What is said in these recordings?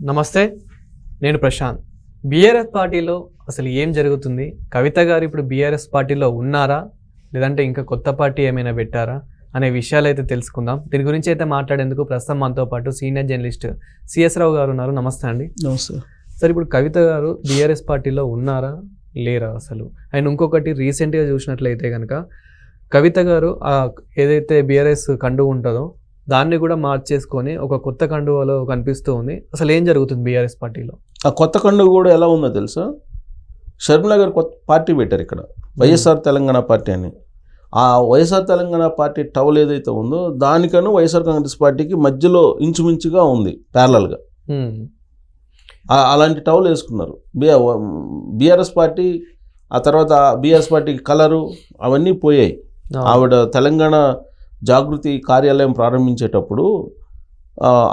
నమస్తే, నేను ప్రశాంత్. బీఆర్ఎస్ పార్టీలో అసలు ఏం జరుగుతుంది? కవిత గారు ఇప్పుడు బీఆర్ఎస్ పార్టీలో ఉన్నారా, లేదంటే ఇంకా కొత్త పార్టీ ఏమైనా పెట్టారా అనే విషయాలు అయితే తెలుసుకుందాం. దీని గురించి అయితే మాట్లాడేందుకు ప్రస్తుతం మనతో పాటు సీనియర్ జర్నలిస్ట్ సిఎస్ రావు గారు ఉన్నారు. నమస్తే అండి. నమస్తే సార్, ఇప్పుడు కవిత గారు బీఆర్ఎస్ పార్టీలో ఉన్నారా లేరా అసలు? అండ్ ఇంకొకటి, రీసెంట్గా చూసినట్లయితే కనుక కవిత గారు ఏదైతే బీఆర్ఎస్ కండువ ఉంటుందో దాన్ని కూడా మార్చేసుకొని ఒక కొత్త కండువలో కనిపిస్తూ ఉంది. అసలు ఏం జరుగుతుంది బీఆర్ఎస్ పార్టీలో? ఆ కొత్త కండువ కూడా ఎలా ఉందో తెలుసా? షర్మిల గారు కొత్త పార్టీ పెట్టారు ఇక్కడ, వైఎస్ఆర్ తెలంగాణ పార్టీ అని. ఆ వైఎస్ఆర్ తెలంగాణ పార్టీ టవల్ ఏదైతే ఉందో దానికను వైఎస్ఆర్ కాంగ్రెస్ పార్టీకి మధ్యలో ఇంచుమించుగా ఉంది, ప్యారలల్గా. అలాంటి టవల్ వేసుకున్నారు బీఆర్ఎస్ పార్టీ. ఆ తర్వాత బీఆర్ఎస్ పార్టీ కలరు అవన్నీ పోయాయి. ఆవిడ తెలంగాణ జాగృతి కార్యాలయం ప్రారంభించేటప్పుడు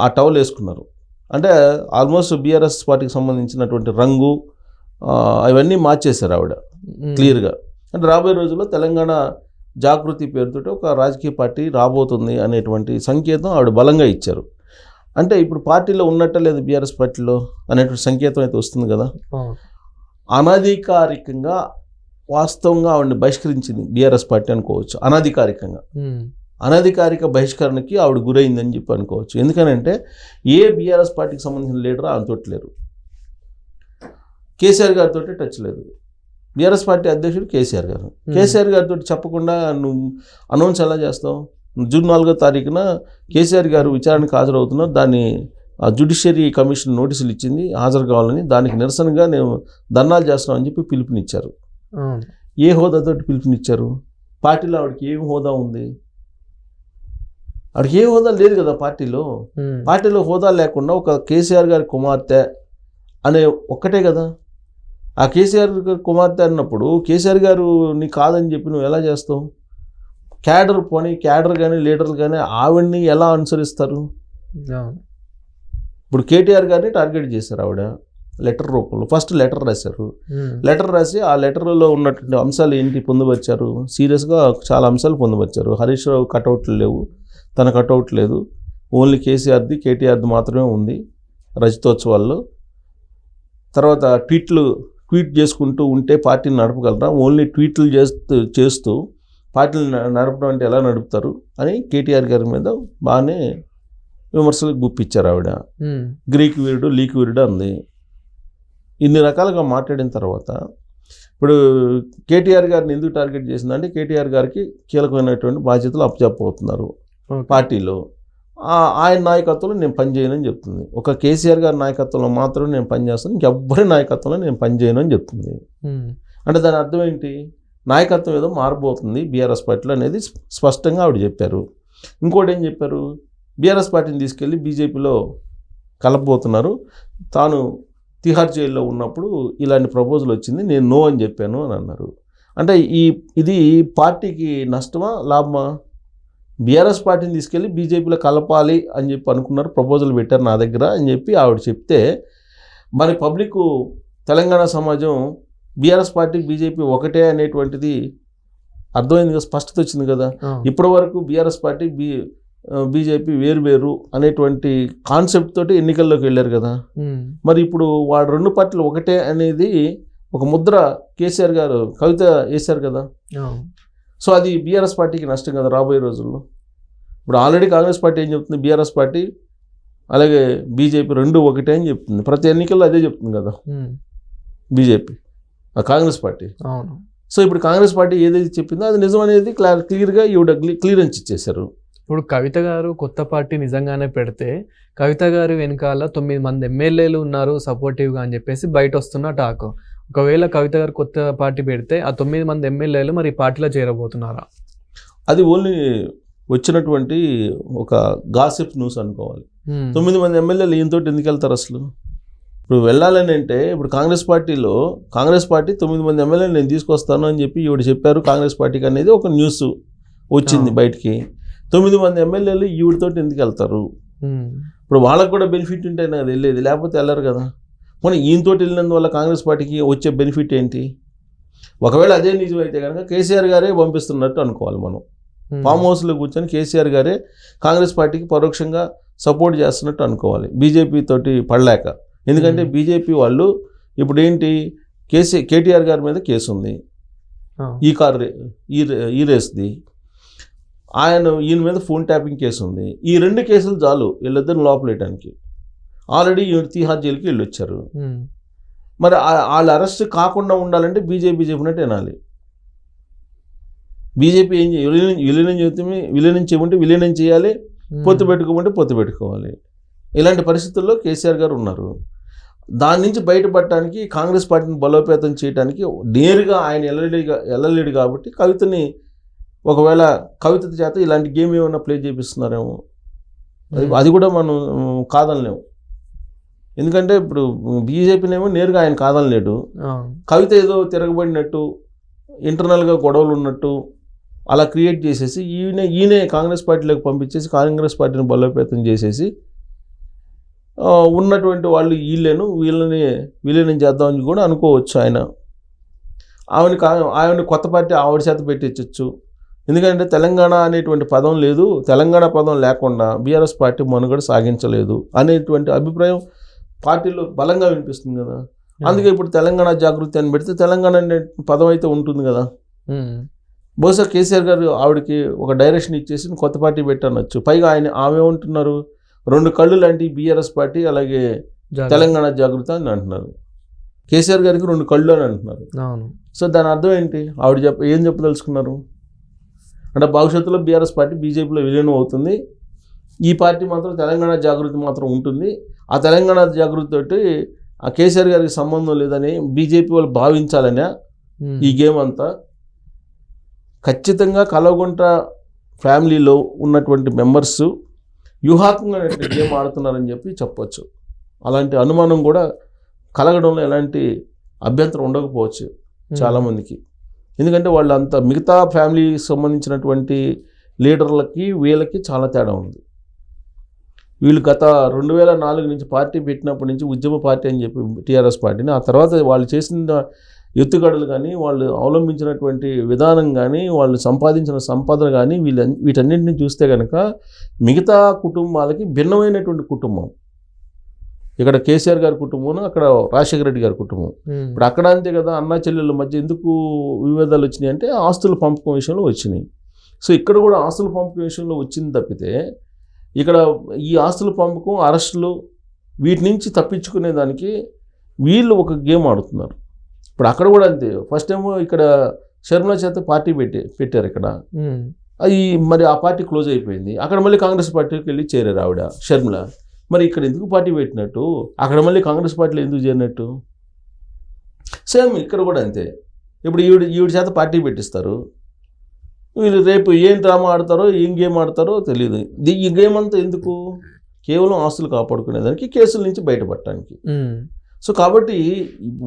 ఆ టవల్ వేసుకున్నారు. అంటే ఆల్మోస్ట్ బీఆర్ఎస్ పార్టీకి సంబంధించినటువంటి రంగు అవన్నీ మార్చేశారు ఆవిడ క్లియర్గా. అంటే రాబోయే రోజుల్లో తెలంగాణ జాగృతి పేరుతో ఒక రాజకీయ పార్టీ రాబోతుంది అనేటువంటి సంకేతం ఆవిడ బలంగా ఇచ్చారు. అంటే ఇప్పుడు పార్టీలో ఉన్నట్ట లేదు బీఆర్ఎస్ పార్టీలో అనేటువంటి సంకేతం అయితే వస్తుంది కదా. అనధికారికంగా వాస్తవంగా ఆవిడని బహిష్కరించింది బీఆర్ఎస్ పార్టీ అనుకోవచ్చు. అనధికారిక బహిష్కరణకి ఆవిడ గురైందని చెప్పి అనుకోవచ్చు. ఎందుకనంటే ఏ బీఆర్ఎస్ పార్టీకి సంబంధించిన లీడర్ ఆమె తోటి లేరు. కేసీఆర్ గారితో టచ్ లేదు. బీఆర్ఎస్ పార్టీ అధ్యక్షుడు కేసీఆర్ గారితో చెప్పకుండా నువ్వు అనౌన్స్ ఎలా చేస్తావు? జూన్ 4వ తారీఖున కేసీఆర్ గారు విచారణకు హాజరవుతున్నారు. దాన్ని జ్యుడిషియరీ కమిషన్ నోటీసులు ఇచ్చింది, హాజరు కావాలని. దానికి నిరసనగా నేను ధర్నాలు చేస్తున్నామని చెప్పి పిలుపునిచ్చారు. ఏ హోదాతో పిలుపునిచ్చారు? పార్టీలో ఆవిడకి ఏం హోదా ఉంది? ఆవిడకి ఏ హోదా లేదు కదా పార్టీలో హోదా లేకుండా ఒక కేసీఆర్ గారి కుమార్తె అనే ఒక్కటే కదా. ఆ కేసీఆర్ గారి కుమార్తె అన్నప్పుడు కేసీఆర్ గారు నీ కాదని చెప్పి నువ్వు ఎలా చేస్తావు? క్యాడర్ కానీ లీడర్లు కానీ ఆవిడ్ని ఎలా అనుసరిస్తారు? ఇప్పుడు కేటీఆర్ గారిని టార్గెట్ చేశారు ఆవిడ లెటర్ రూపంలో. ఫస్ట్ లెటర్ రాశారు. లెటర్ రాసి ఆ లెటర్లో ఉన్నటువంటి అంశాలు ఏంటి పొందుపరిచారు? సీరియస్గా చాలా అంశాలు పొందుపరిచారు. హరీష్ రావు కటౌట్లు లేవు, తన కటౌట్ లేదు, ఓన్లీ కేటీఆర్ది మాత్రమే ఉంది రజతోత్సవాల్లో. తర్వాత ట్వీట్ చేసుకుంటూ ఉంటే పార్టీని నడపగలరా? ఓన్లీ ట్వీట్లు చేస్తూ పార్టీని నడపడం అంటే ఎలా నడుపుతారు అని కేటీఆర్ గారి మీద బాగానే విమర్శలు గుప్పించారు ఆవిడ. గ్రీక్ వీరుడు, లీక్ వీరుడు అంది. ఇన్ని రకాలుగా మాట్లాడిన తర్వాత ఇప్పుడు కేటీఆర్ గారిని ఎందుకు టార్గెట్ చేసిందంటే కేటీఆర్ గారికి కీలకమైనటువంటి బాధ్యతలు అప్పచెప్పబోతున్నారు పార్టీలో. ఆయన నాయకత్వంలో నేను పనిచేయనని చెప్తుంది. ఒక కేసీఆర్ గారి నాయకత్వంలో మాత్రమే నేను పనిచేస్తాను, ఇంకెవ్వరి నాయకత్వంలో నేను పనిచేయను అని చెప్తుంది. అంటే దాని అర్థం ఏంటి? నాయకత్వం ఏదో మారబోతుంది బీఆర్ఎస్ పార్టీలో అనేది స్పష్టంగా ఆవిడ చెప్పారు. ఇంకోటి ఏం చెప్పారు? బీఆర్ఎస్ పార్టీని తీసుకెళ్ళి బీజేపీలో కలపబోతున్నారు. తాను తిహార్ జైల్లో ఉన్నప్పుడు ఇలాంటి ప్రపోజల్ వచ్చింది, నేను నో అని చెప్పాను అని అన్నారు. అంటే ఇది పార్టీకి నష్టమా లాభమా? బీఆర్ఎస్ పార్టీని తీసుకెళ్ళి బీజేపీలో కలపాలి అని చెప్పి అనుకున్నారు, ప్రపోజల్ పెట్టారు నా దగ్గర అని చెప్పి ఆవిడ చెప్తే మరి పబ్లిక్, తెలంగాణ సమాజం బీఆర్ఎస్ పార్టీ బీజేపీ ఒకటే అనేటువంటిది అర్థమైంది కదా, స్పష్టత వచ్చింది కదా. ఇప్పటి వరకు బీఆర్ఎస్ పార్టీ బీజేపీ వేరు అనేటువంటి కాన్సెప్ట్ తోటి ఎన్నికల్లోకి వెళ్ళారు కదా. మరి ఇప్పుడు వాడు రెండు పార్టీలు ఒకటే అనేది ఒక ముద్ర కేసీఆర్ గారు, కవిత వేశారు కదా. సో అది బీఆర్ఎస్ పార్టీకి నష్టం కదా రాబోయే రోజుల్లో. ఇప్పుడు ఆల్రెడీ కాంగ్రెస్ పార్టీ ఏం చెప్తుంది? బీఆర్ఎస్ పార్టీ అలాగే బీజేపీ రెండు ఒకటే అని చెప్తుంది. ప్రతి ఎన్నికల్లో అదే చెప్తుంది కదా బీజేపీ, కాంగ్రెస్ పార్టీ. సో ఇప్పుడు కాంగ్రెస్ పార్టీ ఏదైతే చెప్పిందో అది నిజం అనేది క్లియర్గా ఈవిడ క్లియరెన్స్ ఇచ్చేశారు. ఇప్పుడు కవిత గారు కొత్త పార్టీ నిజంగానే పెడితే కవిత గారు వెనకాల 9 మంది ఎమ్మెల్యేలు ఉన్నారు సపోర్టివ్గా అని చెప్పేసి బయట వస్తున్న టాక్. ఒకవేళ కవిత గారు కొత్త పార్టీ పెడితే ఆ 9 మంది ఎమ్మెల్యేలు మరి పార్టీలో చేరబోతున్నారా? అది ఓన్లీ వచ్చినటువంటి ఒక గాసిప్ న్యూస్ అనుకోవాలి. 9 మంది ఎమ్మెల్యేలు ఈయనతో ఎందుకు వెళ్తారు అసలు? ఇప్పుడు వెళ్ళాలని అంటే ఇప్పుడు కాంగ్రెస్ పార్టీ 9 మంది ఎమ్మెల్యేలు నేను తీసుకొస్తాను అని చెప్పి ఈవిడ చెప్పారు కాంగ్రెస్ పార్టీకి అనేది ఒక న్యూస్ వచ్చింది బయటికి. 9 మంది ఎమ్మెల్యేలు ఈవిడతో ఎందుకు వెళ్తారు? ఇప్పుడు వాళ్ళకు కూడా బెనిఫిట్ ఉంటేనే అది వెళ్ళేది, లేకపోతే వెళ్ళరు కదా. మనం ఈయనతో వెళ్ళినందువల్ల కాంగ్రెస్ పార్టీకి వచ్చే బెనిఫిట్ ఏంటి? ఒకవేళ అదే నిజమైతే కనుక కేసీఆర్ గారే పంపిస్తున్నట్టు అనుకోవాలి మనం. ఫామ్ హౌస్లో కూర్చొని కేసీఆర్ గారే కాంగ్రెస్ పార్టీకి పరోక్షంగా సపోర్ట్ చేస్తున్నట్టు అనుకోవాలి బీజేపీ తోటి పడలేక. ఎందుకంటే బీజేపీ వాళ్ళు ఇప్పుడు ఏంటి కేటీఆర్ గారి మీద కేసు ఉంది, ఈ రేస్ది, ఈయన మీద ఫోన్ ట్యాపింగ్ కేసు ఉంది. ఈ 2 కేసులు చాలు వీళ్ళిద్దరిని లోపలేయడానికి. ఆల్రెడీ తీహార్ జైలుకి వెళ్ళి వచ్చారు. మరి వాళ్ళ అరెస్ట్ కాకుండా ఉండాలంటే బీజేపీ చెప్పినట్టు వినాలి. బీజేపీ ఏం విలీనం చేయమంటే విలీనం చేయాలి, పొత్తు పెట్టుకోమంటే పొత్తు పెట్టుకోవాలి. ఇలాంటి పరిస్థితుల్లో కేసీఆర్ గారు ఉన్నారు. దాని నుంచి బయటపడటానికి కాంగ్రెస్ పార్టీని బలోపేతం చేయడానికి నేరుగా ఆయన వెళ్ళలేడు కాబట్టి ఒకవేళ కవిత చేత ఇలాంటి గేమ్ ఏమైనా ప్లే చేపిస్తున్నారేమో, అది కూడా మనం కాదనలేము. ఎందుకంటే ఇప్పుడు బీజేపీనేమో నేరుగా ఆయన కాదనలేడు, కవిత ఏదో తిరగబడినట్టు ఇంటర్నల్గా గొడవలు ఉన్నట్టు అలా క్రియేట్ చేసేసి ఈయనే కాంగ్రెస్ పార్టీలోకి పంపించేసి కాంగ్రెస్ పార్టీని బలోపేతం చేసేసి ఉన్నటువంటి వాళ్ళు వీళ్ళని విలీనం చేద్దామని కూడా అనుకోవచ్చు. ఆవిడ కొత్త పార్టీ ఆవిడ చేత పెట్టించవచ్చు. ఎందుకంటే తెలంగాణ అనేటువంటి పదం లేదు, తెలంగాణ పదం లేకుండా బీఆర్ఎస్ పార్టీ మనుగడ సాగించలేదు అనేటువంటి అభిప్రాయం పార్టీలో బలంగా వినిపిస్తుంది కదా. అందుకే ఇప్పుడు తెలంగాణ జాగృతి అని పెడితే తెలంగాణ అనే పదం అయితే ఉంటుంది కదా. బహుశా కేసీఆర్ గారు ఆవిడకి ఒక డైరెక్షన్ ఇచ్చేసి కొత్త పార్టీ పెట్టనొచ్చు. పైగా ఆమె ఉంటున్నారు 2 కళ్ళు లాంటి బీఆర్ఎస్ పార్టీ అలాగే తెలంగాణ జాగృతి అని అంటున్నారు. కేసీఆర్ గారికి 2 కళ్ళు అని అంటున్నారు. సో దాని అర్థం ఏంటి? ఏం చెప్పదలుచుకున్నారు అంటే భవిష్యత్తులో బీఆర్ఎస్ పార్టీ బీజేపీలో విలీనం అవుతుంది, ఈ పార్టీ మాత్రం తెలంగాణ జాగృతి మాత్రం ఉంటుంది. ఆ తెలంగాణ జాగృతి తోటి ఆ కేసీఆర్ గారికి సంబంధం లేదని బీజేపీ వాళ్ళు భావించాలనే ఈ గేమ్ అంతా. ఖచ్చితంగా కల్వకుంట్ల ఫ్యామిలీలో ఉన్నటువంటి మెంబర్స్ వ్యూహాత్మకంగా గేమ్ ఆడుతున్నారని చెప్పొచ్చు. అలాంటి అనుమానం కూడా కలగడంలో ఎలాంటి అభ్యంతరం ఉండకపోవచ్చు చాలామందికి. ఎందుకంటే వాళ్ళు అంత మిగతా ఫ్యామిలీకి సంబంధించినటువంటి లీడర్లకి వీళ్ళకి చాలా తేడా ఉంది. వీళ్ళు గత 2004 నుంచి పార్టీ పెట్టినప్పటి నుంచి ఉద్యమ పార్టీ అని చెప్పి టీఆర్ఎస్ పార్టీని, ఆ తర్వాత వాళ్ళు చేసిన ఎత్తుగడలు కానీ వాళ్ళు అవలంబించినటువంటి విధానం కానీ వాళ్ళు సంపాదించిన సంపద కానీ వీటన్నింటినీ చూస్తే కనుక మిగతా కుటుంబాలకి భిన్నమైనటువంటి కుటుంబం. ఇక్కడ కేసీఆర్ గారి కుటుంబం, అక్కడ రాజశేఖర రెడ్డి గారి కుటుంబం. ఇప్పుడు అక్కడ అంతే కదా, అన్నా చెల్లెళ్ళ మధ్య ఎందుకు విభేదాలు వచ్చినాయి అంటే ఆస్తుల పంపకం విషయంలో వచ్చినాయి. సో ఇక్కడ కూడా ఆస్తుల పంపకం విషయంలో వచ్చింది తప్పితే ఇక్కడ ఈ ఆస్తుల పంపకం అరెస్టులు వీటి నుంచి తప్పించుకునే దానికి వీళ్ళు ఒక గేమ్ ఆడుతున్నారు. ఇప్పుడు అక్కడ కూడా అంతే. ఫస్ట్ ఏమో ఇక్కడ షర్మిల చేత పార్టీ పెట్టారు ఇక్కడ, అది మరి ఆ పార్టీ క్లోజ్ అయిపోయింది. అక్కడ మళ్ళీ కాంగ్రెస్ పార్టీకి వెళ్ళి చేరారు ఆవిడ షర్మిల. మరి ఇక్కడ ఎందుకు పార్టీ పెట్టినట్టు, అక్కడ మళ్ళీ కాంగ్రెస్ పార్టీలో ఎందుకు చేరినట్టు? సేమ్ ఇక్కడ కూడా అంతే. ఇప్పుడు ఈవిడ చేత పార్టీ పెట్టిస్తారు, వీళ్ళు రేపు ఏం డ్రామా ఆడతారో ఏం గేమ్ ఆడతారో తెలియదు. ఈ గేమ్ అంతా ఎందుకు? కేవలం ఆస్తులు కాపాడుకునేదానికి, కేసుల నుంచి బయటపడటానికి. సో కాబట్టి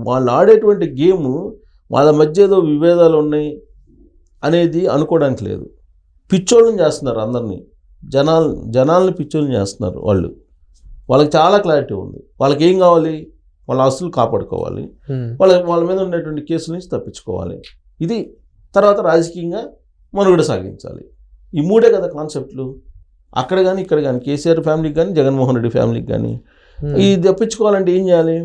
వాళ్ళు ఆడేటువంటి గేము వాళ్ళ మధ్య ఏదో విభేదాలు ఉన్నాయి అనేది అనుకోవడానికి లేదు. పిచ్చోళ్ళని చేస్తున్నారు అందరినీ, జనాల్ని పిచ్చోళ్ళని చేస్తున్నారు. వాళ్ళకి చాలా క్లారిటీ ఉంది. వాళ్ళకి ఏం కావాలి? వాళ్ళ ఆస్తులు కాపాడుకోవాలి, వాళ్ళ మీద ఉండేటువంటి కేసుల నుంచి తప్పించుకోవాలి. ఇది తర్వాత రాజకీయంగా మనుగడ సాగించాలి. ఈ 3 కదా కాన్సెప్ట్లు. అక్కడ కానీ ఇక్కడ కానీ కేసీఆర్ ఫ్యామిలీకి కానీ జగన్మోహన్ రెడ్డి ఫ్యామిలీకి కానీ ఇది తప్పించుకోవాలంటే ఏం చేయాలి?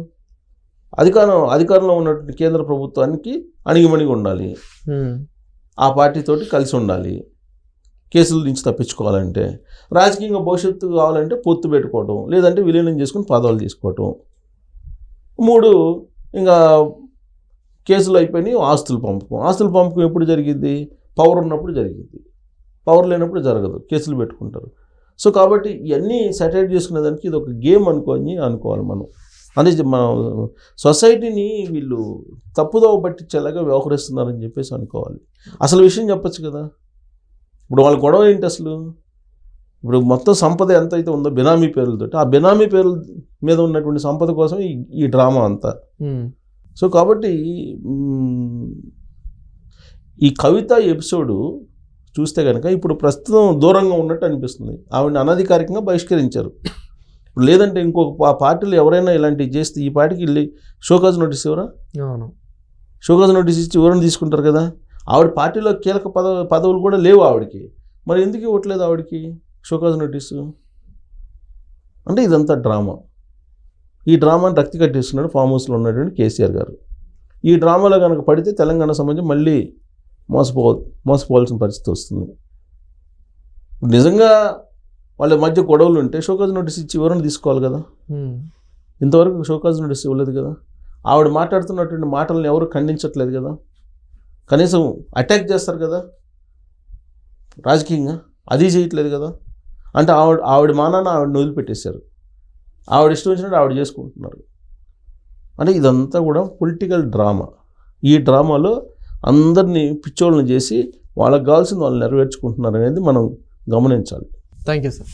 అధికారంలో ఉన్నటువంటి కేంద్ర ప్రభుత్వానికి అణిగిమణిగి ఉండాలి, ఆ పార్టీతోటి కలిసి ఉండాలి. కేసుల నుంచి తప్పించుకోవాలంటే, రాజకీయంగా భవిష్యత్తు కావాలంటే పొత్తు పెట్టుకోవటం, లేదంటే విలీనం చేసుకుని పదవులు తీసుకోవటం. 3 ఇంకా కేసులు అయిపోయినాయి. ఆస్తుల పంపకం ఎప్పుడు జరిగింది? పవర్ ఉన్నప్పుడు జరిగింది, పవర్ లేనప్పుడు జరగదు, కేసులు పెట్టుకుంటారు. సో కాబట్టి ఇవన్నీ సెటిల్ చేసుకునేదానికి ఇది ఒక గేమ్ అనుకోవాలి మనం. అంటే మనం సొసైటీని వీళ్ళు తప్పుదోవ పట్టించేలాగా వ్యవహరిస్తున్నారని చెప్పేసి అనుకోవాలి. అసలు విషయం చెప్పచ్చు కదా. ఇప్పుడు వాళ్ళ గొడవ ఏంటి అసలు? ఇప్పుడు మొత్తం సంపద ఎంత అయితే ఉందో బినామీ పేర్లతో, ఆ బినామీ పేర్ల మీద ఉన్నటువంటి సంపద కోసం ఈ డ్రామా అంతా. సో కాబట్టి ఈ కవిత ఎపిసోడు చూస్తే కనుక ఇప్పుడు ప్రస్తుతం దూరంగా ఉన్నట్టు అనిపిస్తుంది. ఆవిడని అనధికారికంగా బహిష్కరించారు. ఇప్పుడు లేదంటే ఇంకొక పార్టీలు ఎవరైనా ఇలాంటివి చేస్తే ఈ పార్టీకి వెళ్ళి షోకాజ్ నోటీస్ ఇవ్వరా? షోకాజ్ నోటీస్ ఇచ్చి ఎవరైనా తీసుకుంటారు కదా. ఆవిడ పార్టీలో కీలక పదవులు కూడా లేవు ఆవిడకి. మరి ఎందుకు ఇవ్వట్లేదు ఆవిడకి షోకాజ్ నోటీసు? అంటే ఇదంతా డ్రామా. ఈ డ్రామాని రక్తి కట్టేస్తున్నాడు ఫామ్ హౌస్లో ఉన్నటువంటి కేసీఆర్ గారు. ఈ డ్రామాలో కనుక పడితే తెలంగాణ సమాజం మళ్ళీ మోసపోవాల్సిన పరిస్థితి వస్తుంది. నిజంగా వాళ్ళ మధ్య గొడవలు ఉంటే షోకాజ్ నోటీస్ ఇచ్చి వివరణ తీసుకోవాలి కదా. ఇంతవరకు షోకాజ్ నోటీస్ ఇవ్వలేదు కదా. ఆవిడ మాట్లాడుతున్నటువంటి మాటలను ఎవరు ఖండించట్లేదు కదా. కనీసం అటాక్ చేస్తారు కదా రాజకీయంగా, అది చేయట్లేదు కదా. అంటే ఆవిడ మానాన్ని ఆవిడని వదిలిపెట్టేశారు. ఆవిడ ఇష్టం వచ్చినట్టు ఆవిడ చేసుకుంటున్నారు. అంటే ఇదంతా కూడా పొలిటికల్ డ్రామా. ఈ డ్రామాలో అందరినీ పిచ్చోళ్ళని చేసి వాళ్ళకి కావాల్సింది వాళ్ళు నెరవేర్చుకుంటున్నారు అనేది మనం గమనించాలి. Thank you sir.